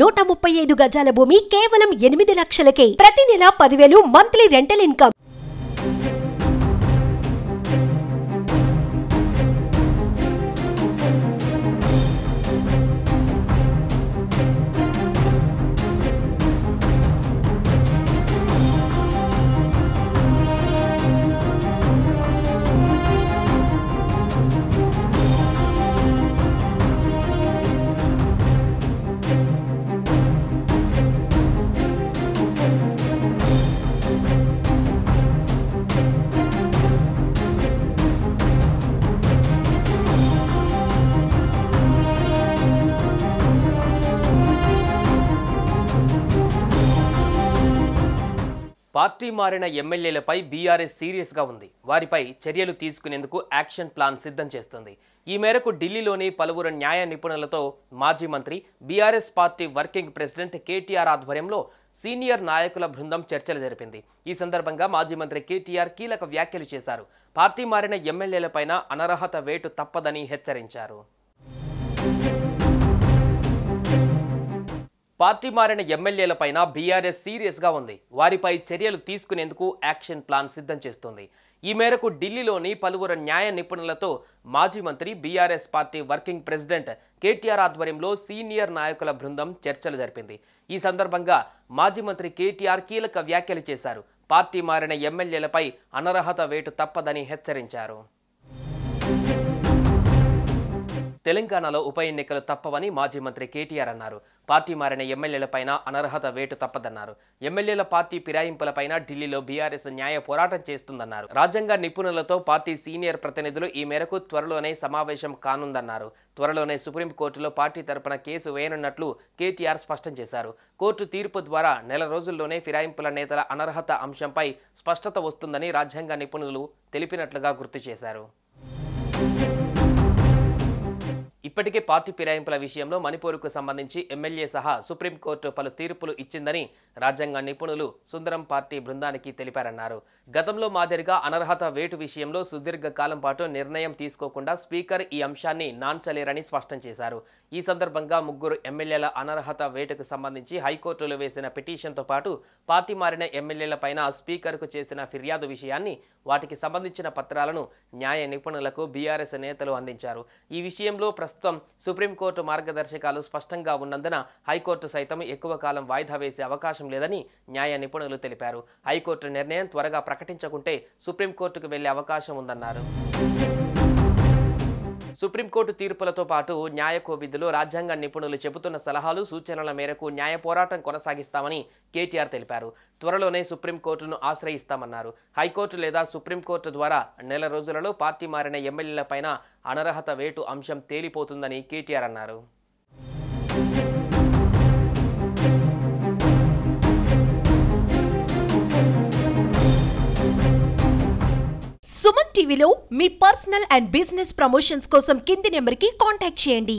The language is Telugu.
135 గజాల భూమి కేవలం 8 లక్షలకే. ప్రతి నెల 10,000 మంత్లీ రెంటల్ ఇన్కమ్. పార్టీ మారిన ఎమ్మెల్యేలపై బీఆర్ఎస్ సీరియస్గా ఉంది. వారిపై చర్యలు తీసుకునేందుకు యాక్షన్ ప్లాన్ సిద్ధం చేస్తుంది. ఈ మేరకు ఢిల్లీలోని పలువురు న్యాయ నిపుణులతో మాజీ మంత్రి, BRS party working president KTR ఆధ్వర్యంలో సీనియర్ నాయకుల బృందం చర్చలు జరిపింది. ఈ సందర్భంగా మాజీ మంత్రి కేటీఆర్ కీలక వ్యాఖ్యలు చేశారు. పార్టీ మారిన ఎమ్మెల్యేలపైన అనర్హత వేటు తప్పదని హెచ్చరించారు. పార్టీ మారిన ఎమ్మెల్యేలపైన బీఆర్ఎస్ సీరియస్గా ఉంది. వారిపై చర్యలు తీసుకునేందుకు యాక్షన్ ప్లాన్ సిద్ధం చేస్తుంది. ఈ మేరకు ఢిల్లీలోని పలువురు న్యాయ నిపుణులతో మాజీ మంత్రి, BRS party working president KTR ఆధ్వర్యంలో సీనియర్ నాయకుల బృందం చర్చలు జరిపింది. ఈ సందర్భంగా మాజీ మంత్రి కేటీఆర్ కీలక వ్యాఖ్యలు చేశారు. పార్టీ మారిన ఎమ్మెల్యేలపై అనర్హత వేటు తప్పదని హెచ్చరించారు. తెలంగాణలో ఉప ఎన్నికలు తప్పవని మాజీ మంత్రి కేటీఆర్ అన్నారు. పార్టీ మారిన ఎమ్మెల్యేలపైన అనర్హత వేటు తప్పదన్నారు. ఎమ్మెల్యేల పార్టీ ఫిరాయింపులపైన ఢిల్లీలో బీఆర్ఎస్ న్యాయ పోరాటం చేస్తుందన్నారు. రాజ్యాంగ నిపుణులతో పార్టీ సీనియర్ ప్రతినిధులు ఈ మేరకు త్వరలోనే సమావేశం కానుందన్నారు. త్వరలోనే సుప్రీంకోర్టులో పార్టీ తరపున కేసు వేయనున్నట్లు కేటీఆర్ స్పష్టం చేశారు. కోర్టు తీర్పు ద్వారా నెల రోజుల్లోనే ఫిరాయింపుల నేతల అనర్హత అంశంపై స్పష్టత వస్తుందని రాజ్యాంగ నిపుణులు తెలిపినట్లుగా గుర్తు చేశారు. ఇప్పటికే పార్టీ ఫిరాయింపుల విషయంలో మణిపూర్కు సంబంధించి ఎమ్మెల్యే సహా సుప్రీంకోర్టు పలు తీర్పులు ఇచ్చిందని రాజ్యాంగ నిపుణులు సుందరం పార్టీ బృందానికి తెలిపారన్నారు. గతంలో మాదిరిగా అనర్హత వేటు విషయంలో సుదీర్ఘ కాలం పాటు నిర్ణయం తీసుకోకుండా స్పీకర్ ఈ అంశాన్ని నాన్చలేరని స్పష్టం చేశారు. ఈ సందర్భంగా 3 ఎమ్మెల్యేల అనర్హత వేటుకు సంబంధించి హైకోర్టులో వేసిన పిటిషన్తో పాటు పార్టీ మారిన ఎమ్మెల్యేలపైన స్పీకర్కు చేసిన ఫిర్యాదు విషయాన్ని, వాటికి సంబంధించిన పత్రాలను న్యాయ నిపుణులకు బీఆర్ఎస్ నేతలు అందించారు. ఈ విషయంలో ప్రస్తుతం సుప్రీంకోర్టు మార్గదర్శకాలు స్పష్టంగా ఉన్నందున హైకోర్టు సైతం ఎక్కువ కాలం వాయిదా వేసే అవకాశం లేదని న్యాయ నిపుణులు తెలిపారు. హైకోర్టు నిర్ణయం త్వరగా ప్రకటించకుంటే సుప్రీంకోర్టుకు వెళ్లే అవకాశం ఉందన్నారు. సుప్రీంకోర్టు తీర్పులతో పాటు న్యాయ కోవిధులు, రాజ్యాంగ నిపుణులు చెబుతున్న సలహాలు, సూచనల మేరకు న్యాయ పోరాటం కొనసాగిస్తామని కేటీఆర్ తెలిపారు. త్వరలోనే సుప్రీంకోర్టును ఆశ్రయిస్తామన్నారు. హైకోర్టు లేదా సుప్రీంకోర్టు ద్వారా నెల రోజులలో పార్టీ మారిన ఎమ్మెల్యేలపైన అనర్హత వేటు అంశం తేలిపోతుందని కేటీఆర్ అన్నారు. సుమన్ టీవీలో మీ పర్సనల్ అండ్ బిజినెస్ ప్రమోషన్స్ కోసం కింది నెంబర్కి కాంటాక్ట్ చేయండి.